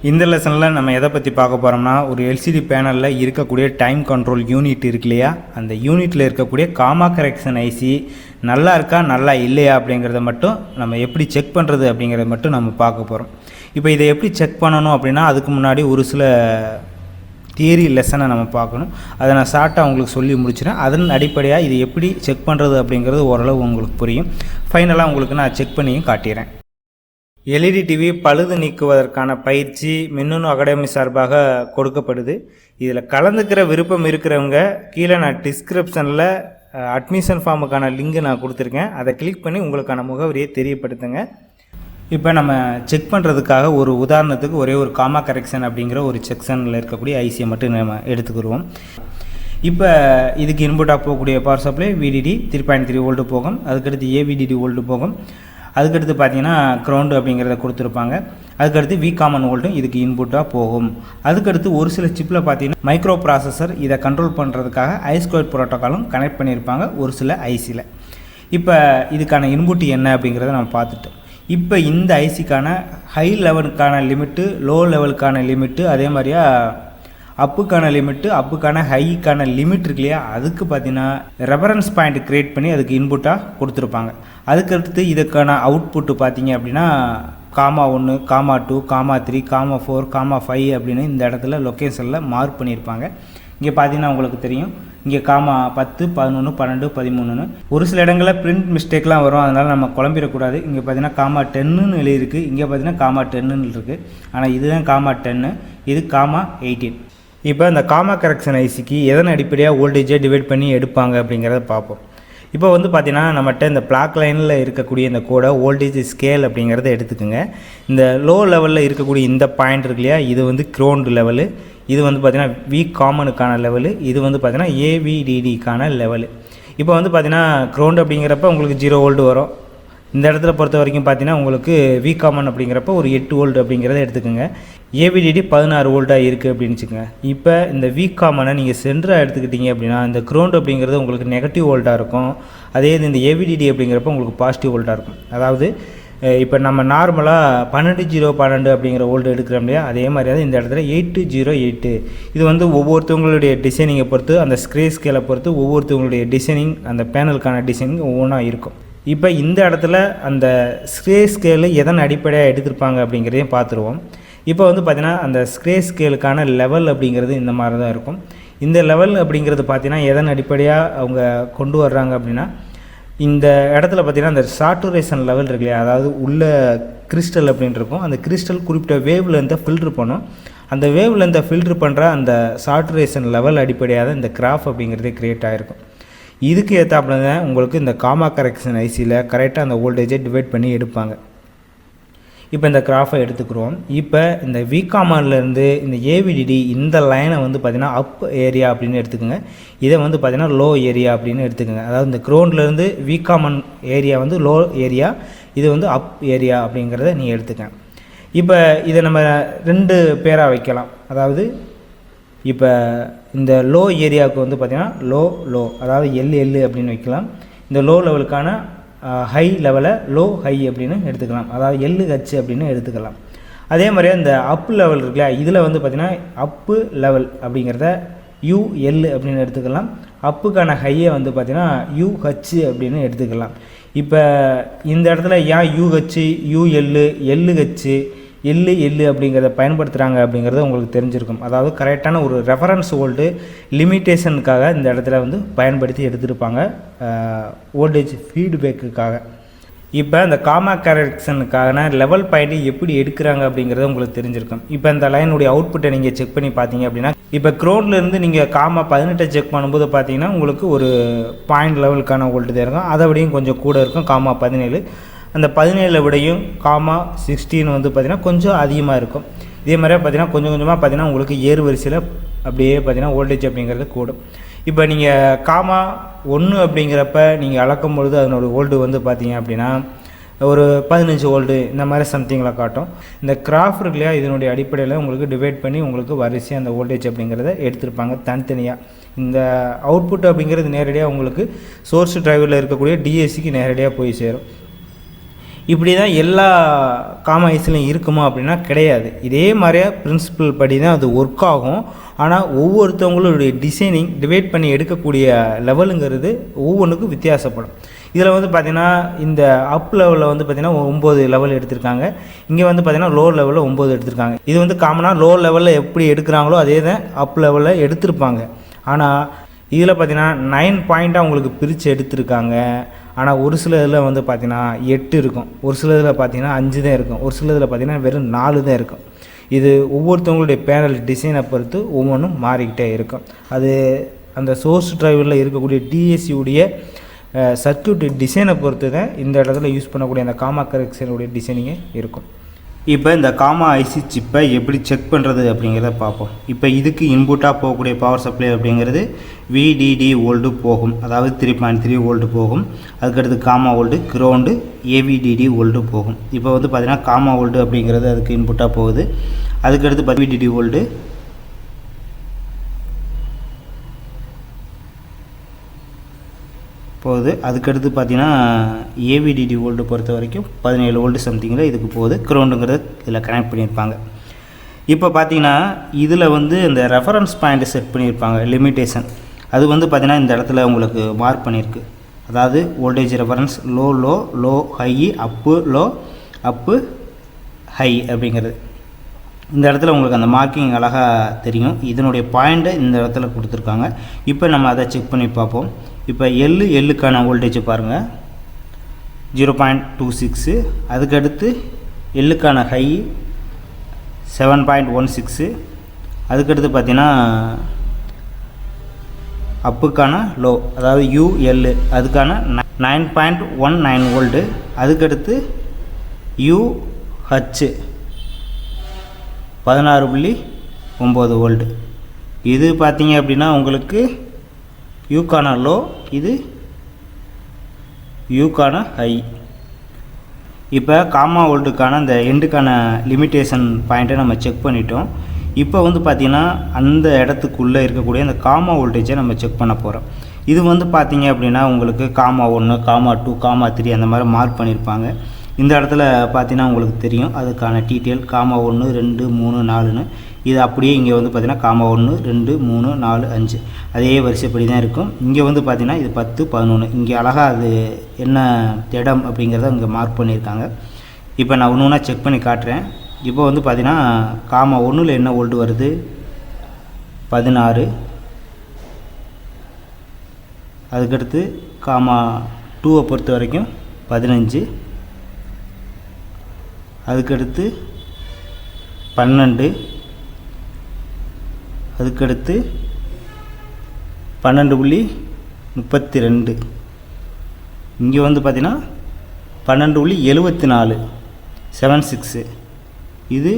இந்த லெசனில் நம்ம எதை பற்றி பார்க்க போகிறோம்னா, ஒரு எல்சிடி பேனலில் இருக்கக்கூடிய டைம் கண்ட்ரோல் யூனிட் இருக்கு இல்லையா, அந்த யூனிட்டில் இருக்கக்கூடிய காமா கரெக்ஷன் ஐசி நல்லா இருக்கா நல்லா இல்லையா அப்படிங்கிறத மட்டும் நம்ம எப்படி செக் பண்ணுறது அப்படிங்கிறத மட்டும் நம்ம பார்க்க போகிறோம். இப்போ இதை எப்படி செக் பண்ணணும் அப்படின்னா, அதுக்கு முன்னாடி ஒரு சில தியரி லெசனை நம்ம பார்க்கணும். அதை நான் ஷார்ட்டாக உங்களுக்கு சொல்லி முடிச்சிடறேன். அதன் அடிப்படையாக இது எப்படி செக் பண்ணுறது அப்படிங்கிறது ஓரளவு உங்களுக்கு புரியும். ஃபைனலாக உங்களுக்கு நான் செக் பண்ணியும் காட்டிடுறேன். எல்இடி டிவி பழுது நீக்குவதற்கான பயிற்சி மின்னணு அகாடமி சார்பாக கொடுக்கப்படுது. இதில் கலந்துக்கிற விருப்பம் இருக்கிறவங்க கீழே நான் டிஸ்கிரிப்ஷனில் அட்மிஷன் ஃபார்முக்கான லிங்கு நான் கொடுத்துருக்கேன். அதை கிளிக் பண்ணி உங்களுக்கான முகவரியை தெரியப்படுத்துங்க. இப்போ நம்ம செக் பண்ணுறதுக்காக ஒரு உதாரணத்துக்கு ஒரே ஒரு காமா கரெக்ஷன் அப்படிங்கிற ஒரு செக்ஷனில் இருக்கக்கூடிய ஐசியை மட்டும் நம்ம எடுத்துக்கிடுவோம். இப்போ இதுக்கு இன்புட்டாக போகக்கூடிய பவர் சப்ளை VDD 3.3 வோல்ட்டு போகும். அதுக்கடுத்து AVDD வோல்ட்டு போகும். அதுக்கடுத்து பார்த்தீங்கன்னா க்ரௌண்டு அப்படிங்கிறத கொடுத்துருப்பாங்க. அதுக்கடுத்து வி காமன் வோல்ட்டும் இதுக்கு இன்புட்டாக போகும். அதுக்கடுத்து ஒரு சில சிப்பில் பார்த்தீங்கன்னா மைக்ரோ ப்ராசஸர் இதை கண்ட்ரோல் பண்ணுறதுக்காக I2 ப்ரோட்டோக்காலும் கனெக்ட் பண்ணியிருப்பாங்க ஒரு சில ஐசியில். இப்போ இதுக்கான இன்புட் என்ன அப்படிங்கிறத நம்ம பார்த்துட்டோம். இப்போ இந்த ஐசிக்கான ஹை லெவலுக்கான லிமிட்டு, லோ லெவலுக்கான லிமிட்டு, அதே மாதிரியா அப்புக்கான லிமிட்டு, அப்புக்கான ஹைக்கான லிமிட் இருக்கு இல்லையா, அதுக்கு பார்த்தீங்கன்னா ரெஃபரன்ஸ் பாயிண்ட் க்ரியேட் பண்ணி அதுக்கு இன்புட்டாக கொடுத்துருப்பாங்க. அதுக்கடுத்து இதுக்கான அவுட்புட்டு பார்த்தீங்க அப்படின்னா gamma 1, gamma 2, gamma 3, gamma 4, gamma 5 அப்படின்னு இந்த இடத்துல லொக்கேஷனில் மார்க் பண்ணியிருப்பாங்க. இங்கே பார்த்தீங்கன்னா உங்களுக்கு தெரியும், இங்கே காமா 10, 11, 12, 13ன்னு ஒரு சில இடங்களில் பிரிண்ட் மிஸ்டேக்லாம் வரும். அதனால் நம்ம குழம்பிடக்கூடாது. இங்கே பார்த்தீங்கன்னா காமா 10ன்னு எழுதியிருக்கு, இங்கே பார்த்தீங்கன்னா காமா 10ன்னு இருக்குது. ஆனால் இதுதான் காமா 10, இது காமா 18. இப்போ இந்த காமா கரெக்ஷன் ஐசிக்கு எதன் அடிப்படையாக வோல்டேஜை டிவைட் பண்ணி எடுப்பாங்க அப்படிங்கிறத பார்ப்போம். இப்போ வந்து பார்த்திங்கன்னா நம்மகிட்ட இந்த பிளாக் லைனில் இருக்கக்கூடிய இந்த கோடை வோல்டேஜ் ஸ்கேல் அப்படிங்கிறத எடுத்துக்கோங்க. இந்த லோ லெவலில் இருக்கக்கூடிய இந்த பாயிண்ட் இருக்கு இல்லையா, இது வந்து க்ரௌண்டு லெவலு, இது வந்து பார்த்திங்கன்னா வி காமனுக்கான லெவலு, இது வந்து பார்த்திங்கன்னா AVDDக்கான லெவலு. இப்போ வந்து பார்த்திங்கன்னா க்ரௌண்டு அப்படிங்கிறப்ப உங்களுக்கு 0 வோல்ட் வரும். இந்த இடத்துல பொறுத்த வரைக்கும் பார்த்தீங்கன்னா உங்களுக்கு வி காமன் அப்படிங்கிறப்ப ஒரு 8 வோல்ட் அப்படிங்கிறத எடுத்துக்கோங்க. AVDD 16 வோல்ட்டாக இருக்குது அப்படின்னு வச்சுக்கோங்க. இப்போ இந்த வி காமனை நீங்கள் சென்டராக எடுத்துக்கிட்டீங்க அப்படின்னா இந்த க்ரௌண்ட் அப்படிங்கிறது உங்களுக்கு நெகட்டிவ் வோல்ட்டாக இருக்கும். அதே இது இந்த AVDD அப்படிங்கிறப்ப உங்களுக்கு பாசிட்டிவ் வோல்ட்டாக இருக்கும். அதாவது இப்போ நம்ம நார்மலாக 12.012 அப்படிங்கிற வோல்ட் எடுக்கிறோம் இல்லையா, அதே மாதிரியாவது இந்த இடத்துல 8008. இது வந்து ஒவ்வொருத்தவங்களுடைய டிசைனிங்கை பொறுத்து, அந்த ஸ்கேலை பொறுத்து ஒவ்வொருத்தவங்களுடைய டிசைனிங், அந்த பேனலுக்கான டிசைனிங் ஒவ்வொன்றா இருக்கும். இப்போ இந்த இடத்துல அந்த ஸ்கேலு எதன் அடிப்படையாக எடுத்திருப்பாங்க அப்படிங்கிறதையும் பார்த்துருவோம். இப்போ வந்து பார்த்திங்கன்னா அந்த ஸ்கேலுக்கான லெவல் அப்படிங்கிறது இந்த மாதிரி தான் இருக்கும். இந்த லெவல் அப்படிங்கிறது பார்த்திங்கன்னா எதன் அடிப்படையாக அவங்க கொண்டு வர்றாங்க அப்படின்னா, இந்த இடத்துல பார்த்திங்கன்னா அந்த சாட்டுரேஷன் லெவல் இருக்கு இல்லையா, அதாவது உள்ள கிறிஸ்டல் அப்படின்னு இருக்கும். அந்த கிறிஸ்டல் குறிப்பிட்ட வேவ் லென்த்தை ஃபில்ட்ரு பண்ணும். அந்த வேவ் லென்த்தை ஃபில்ட்ரு பண்ணுற அந்த சாட்டுரேஷன் லெவல் அடிப்படையாக தான் இந்த கிராஃப் அப்படிங்கிறதே க்ரியேட் ஆகிருக்கும். இதுக்கு ஏற்றாப்புல தான் உங்களுக்கு இந்த காமா கரெக்ஷன் ஐசியில் கரெக்டாக அந்த வோல்டேஜை டிவைட் பண்ணி எடுப்பாங்க. இப்போ இந்த கிராஃபை எடுத்துக்கிறோம். இப்போ இந்த வி காமன்லேருந்து இந்த AVDD இந்த லைனை வந்து பார்த்திங்கன்னா அப் ஏரியா அப்படின்னு எடுத்துக்கோங்க. இதை வந்து பார்த்திங்கன்னா லோ ஏரியா அப்படின்னு எடுத்துக்கோங்க. அதாவது இந்த க்ரௌண்ட்லேருந்து வி காமன் ஏரியா வந்து லோ ஏரியா, இது வந்து அப் ஏரியா அப்படிங்கிறத நீங்கள் எடுத்துக்கங்க. இப்போ இதை நம்ம 2 பேராக வைக்கலாம். அதாவது இப்போ இந்த லோ ஏரியாவுக்கு வந்து பார்த்திங்கன்னா லோ அதாவது LL அப்படின்னு வைக்கலாம். இந்த லோ லெவலுக்கான ஹை லெவலை லோ ஹை அப்படின்னு எடுத்துக்கலாம். அதாவது LH அப்படின்னு எடுத்துக்கலாம். அதே மாதிரியே இந்த அப் லெவல் இருக்குல்ல, இதில் வந்து பார்த்திங்கன்னா அப்பு லெவல் அப்படிங்கிறத UL அப்படின்னு எடுத்துக்கலாம். அப்புக்கான ஹையை வந்து பார்த்திங்கன்னா UH அப்படின்னு எடுத்துக்கலாம். இப்போ இந்த இடத்துல ஏன் UH, UL, LH, LL அப்படிங்கிறத பயன்படுத்துகிறாங்க அப்படிங்கிறது உங்களுக்கு தெரிஞ்சிருக்கும். அதாவது கரெக்டான ஒரு ரெஃபரன்ஸ் வோல்ட்டு லிமிட்டேஷனுக்காக இந்த இடத்துல வந்து பயன்படுத்தி எடுத்துருப்பாங்க, வோல்டேஜ் ஃபீட்பேக்குக்காக. இப்போ இந்த காமா கரெக்ஷனுக்கான லெவல் பாயிண்ட் எப்படி எடுக்கிறாங்க அப்படிங்கிறது உங்களுக்கு தெரிஞ்சிருக்கும். இப்போ இந்த லைனுடைய அவுட்புட்டை நீங்கள் செக் பண்ணி பார்த்தீங்க அப்படின்னா, இப்போ க்ரௌண்ட்லேருந்து நீங்கள் காமா 18 செக் பண்ணும்போது பார்த்தீங்கன்னா உங்களுக்கு ஒரு பாயிண்ட் லெவலுக்கான வோல்ட்டு தான் இருக்கும். அதை விடையும் கொஞ்சம் கூட இருக்கும் காமா 17. அந்த 17 விடையும் காமா 16 வந்து பார்த்திங்கன்னா கொஞ்சம் அதிகமாக இருக்கும். இதே மாதிரியே பார்த்திங்கன்னா கொஞ்சம் கொஞ்சமாக பார்த்திங்கன்னா உங்களுக்கு ஏறு வரிசையில் அப்படியே பார்த்திங்கன்னா வோல்டேஜ் அப்படிங்கிறது கூடும். இப்போ நீங்கள் காமா 1 அப்படிங்கிறப்ப நீங்கள் அளக்கும் பொழுது அதனோட வோல்ட்டு வந்து பார்த்திங்க அப்படின்னா ஒரு 15 வோல்ட்டு இந்த மாதிரி சம்திங்கில் காட்டும். இந்த கிராஃப் இருக்கு இல்லையா, இதனுடைய அடிப்படையில் உங்களுக்கு டிவைட் பண்ணி உங்களுக்கு வரிசையாக அந்த வோல்டேஜ் அப்படிங்கிறத எடுத்திருப்பாங்க தனித்தனியாக. இந்த அவுட்புட் அப்படிங்கிறது நேரடியாக உங்களுக்கு சோர்ஸ் டிரைவரில் இருக்கக்கூடிய DACக்கு நேரடியாக போய் சேரும். இப்படி தான் எல்லா காமா ஐசிலையும் இருக்குமா அப்படின்னா கிடையாது. இதே மாதிரியே பிரின்சிபல் படி தான் அது ஒர்க் ஆகும். ஆனால் ஒவ்வொருத்தவங்களுடைய டிசைனிங் டிவைட் பண்ணி எடுக்கக்கூடிய லெவலுங்கிறது ஒவ்வொன்றுக்கும் வித்தியாசப்படும். இதில் வந்து பார்த்திங்கன்னா இந்த அப் லெவலில் வந்து பார்த்திங்கன்னா 9 லெவல் எடுத்திருக்காங்க. இங்கே வந்து பார்த்திங்கன்னா லோ லெவலில் 9 எடுத்திருக்காங்க. இது வந்து காமனாக லோ லெவலில் எப்படி எடுக்கிறாங்களோ அதே தான் அப் லெவலில் எடுத்திருப்பாங்க. ஆனால் இதில் பார்த்திங்கன்னா 9 பாயிண்ட்டாக உங்களுக்கு பிரித்து எடுத்திருக்காங்க. ஆனால் ஒரு சில இதில் வந்து பார்த்திங்கன்னா 8 இருக்கும், ஒரு சில இதில் பார்த்திங்கன்னா 5 தான் இருக்கும், ஒரு சில இதில் பார்த்திங்கன்னா வெறும் 4 தான் இருக்கும். இது ஒவ்வொருத்தவங்களுடைய பேனல் டிசைனை பொறுத்து ஒவ்வொன்றும் மாறிக்கிட்டே இருக்கும். அது அந்த சோர்ஸ் டிரைவரில் இருக்கக்கூடிய டிஎஸ்சியுடைய சர்க்யூட் டிசைனை பொறுத்து தான் இந்த இடத்துல யூஸ் பண்ணக்கூடிய அந்த காமா கரெக்ஷனுடைய டிசைனிங்கே இருக்கும். இப்போ இந்த காமா ஐசி சிப்பை எப்படி செக் பண்ணுறது அப்படிங்கிறத பார்ப்போம். இப்போ இதுக்கு இன்புட்டாக போகக்கூடிய பவர் சப்ளை அப்படிங்கிறது VDD வோல்டு போகும், அதாவது 3.3 வோல்டு போகும். அதுக்கடுத்து gamma volt, ground, AVDD volt போகும். இப்போ வந்து பார்த்திங்கன்னா காமா வோல்டு அப்படிங்கிறது அதுக்கு இன்புட்டாக போகுது. அதுக்கடுத்து VDD வோல்டு, போகுது. அதுக்கடுத்து பார்த்திங்கன்னா AVDD வோல்டு பொறுத்த வரைக்கும் 17 வோல்டு சம்திங்கில் இதுக்கு போகுது. கிரவுண்டுங்கிறத இதில் கனெக்ட் பண்ணியிருப்பாங்க. இப்போ பார்த்திங்கன்னா இதில் வந்து இந்த ரெஃபரன்ஸ் பாயிண்ட் செட் பண்ணியிருப்பாங்க, லிமிட்டேஷன். அது வந்து பார்த்திங்கன்னா இந்த இடத்துல உங்களுக்கு மார்க் பண்ணியிருக்கு. அதாவது voltage reference low low, low high, up low, up high அப்படிங்கிறது. இந்த இடத்துல உங்களுக்கு அந்த மார்க்கிங் அழகாக தெரியும். இதனுடைய பாயிண்ட்டை இந்த இடத்துல கொடுத்துருக்காங்க. இப்போ நம்ம அதை செக் பண்ணி பார்ப்போம். இப்போ எல்லுக்கான வோல்டேஜை பாருங்கள், 0.26. அதுக்கடுத்து எல்லுக்கான ஹை 7.16. அதுக்கடுத்து பார்த்திங்கன்னா அப்புக்கான லோ, அதாவது UL, அதுக்கான 9.19 வோல்டு. அதுக்கடுத்து UH 16.9 வோல்டு. இது பார்த்திங்க அப்படின்னா உங்களுக்கு யூக்கான லோ, இது யூக்கான ஹை. இப்போ காமா வோல்ட்டுக்கான அந்த எண்டுக்கான லிமிட்டேஷன் பாயிண்ட்டை நம்ம செக் பண்ணிட்டோம். இப்போ வந்து பார்த்திங்கன்னா அந்த இடத்துக்குள்ளே இருக்கக்கூடிய அந்த காமா வோல்டேஜை நம்ம செக் பண்ண போகிறோம். இது வந்து பார்த்திங்க அப்படின்னா உங்களுக்கு காமா 1, காமா 2, காமா 3 அந்த மாதிரி மார்க் பண்ணியிருப்பாங்க. இந்த இடத்துல பார்த்தீங்கன்னா உங்களுக்கு தெரியும் அதுக்கான டீட்டெயில் காமா 1, 2, 3, 4ன்னு. இது அப்படியே இங்கே வந்து பார்த்திங்கன்னா காமா 1, 2, 3, 4, 5 அதே வரிசைப்படி தான் இருக்கும். இங்கே வந்து பார்த்திங்கன்னா இது 10, 11 இங்கே அழகாக அது என்ன இடம் அப்படிங்கிறத இங்கே மார்க் பண்ணியிருக்காங்க. இப்போ நான் ஒன்று ஒன்றா செக் பண்ணி காட்டுறேன். இப்போ வந்து பார்த்திங்கன்னா காமா 1ல் என்ன வோல்ட் வருது, 16. அதுக்கடுத்து காமா 2வை பொறுத்த வரைக்கும் 15. அதுக்கடுத்து 12. அதுக்கடுத்து 12.32. இங்கே வந்து பார்த்திங்கன்னா 12.74 76. இது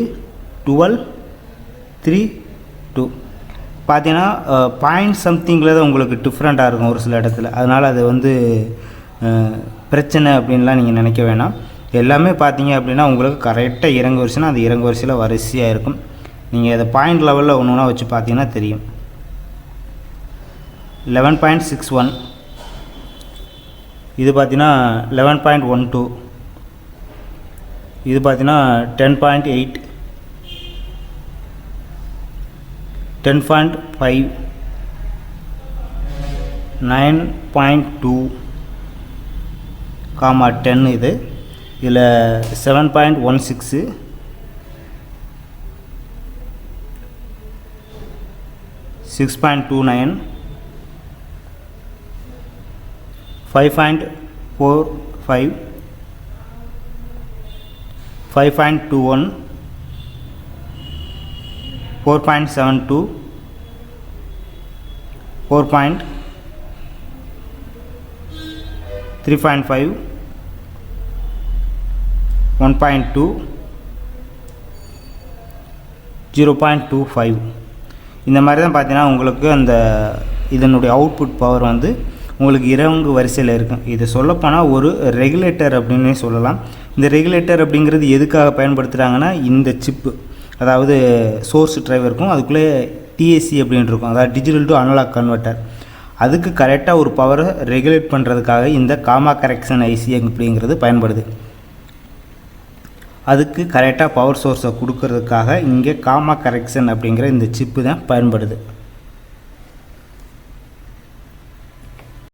12.32 பார்த்தீங்கன்னா பாயிண்ட் சம்திங்கில் தான் உங்களுக்கு டிஃப்ரெண்ட்டாக இருக்கும் ஒரு சில இடத்துல. அதனால் அது வந்து பிரச்சனை அப்படின்லாம் நீங்கள் நினைக்க வேணாம். எல்லாமே பார்த்தீங்க அப்படின்னா உங்களுக்கு கரெக்டாக இறங்கு வரிசைனா அது இறங்கு வரிசையில் வரிசையாக இருக்கும். நீங்கள் அதை பாயிண்ட் லெவலில் ஒன்று ஒன்றா வச்சு பார்த்தீங்கன்னா தெரியும். 11.61 இது பார்த்தீங்கன்னா 11.12. இது பார்த்தீங்கன்னா 10.8 10.5 9.2 காமா 10. இது இதில் 7.16 6.29 5.45 5.21 4.72 3.5 1.2 0.25 இந்த மாதிரி தான் பார்த்தீங்கன்னா உங்களுக்கு அந்த இதனுடைய அவுட்புட் பவர் வந்து உங்களுக்கு இறங்கு வரிசையில் இருக்கும். இது சொல்லப்போனால் ஒரு ரெகுலேட்டர் அப்படின்னே சொல்லலாம். இந்த ரெகுலேட்டர் அப்படிங்கிறது எதுக்காக பயன்படுத்துகிறாங்கன்னா இந்த சிப்பு, அதாவது சோர்ஸ் டிரைவருக்கும் அதுக்குள்ளே டிஏசி அப்படின்னு இருக்கும், அதாவது டிஜிட்டல் டு அனலாக் கன்வெர்ட்டர். அதுக்கு கரெக்டாக ஒரு பவரை ரெகுலேட் பண்ணுறதுக்காக இந்த காமா கரெக்ஷன் ஐசி அப்படிங்கிறது பயன்படுது. அதுக்கு கரெக்டாக பவர் சோர்ஸை கொடுக்கறதுக்காக இங்கே காமா கரெக்ஷன் அப்படிங்கிற இந்த சிப்பு தான் பயன்படுது.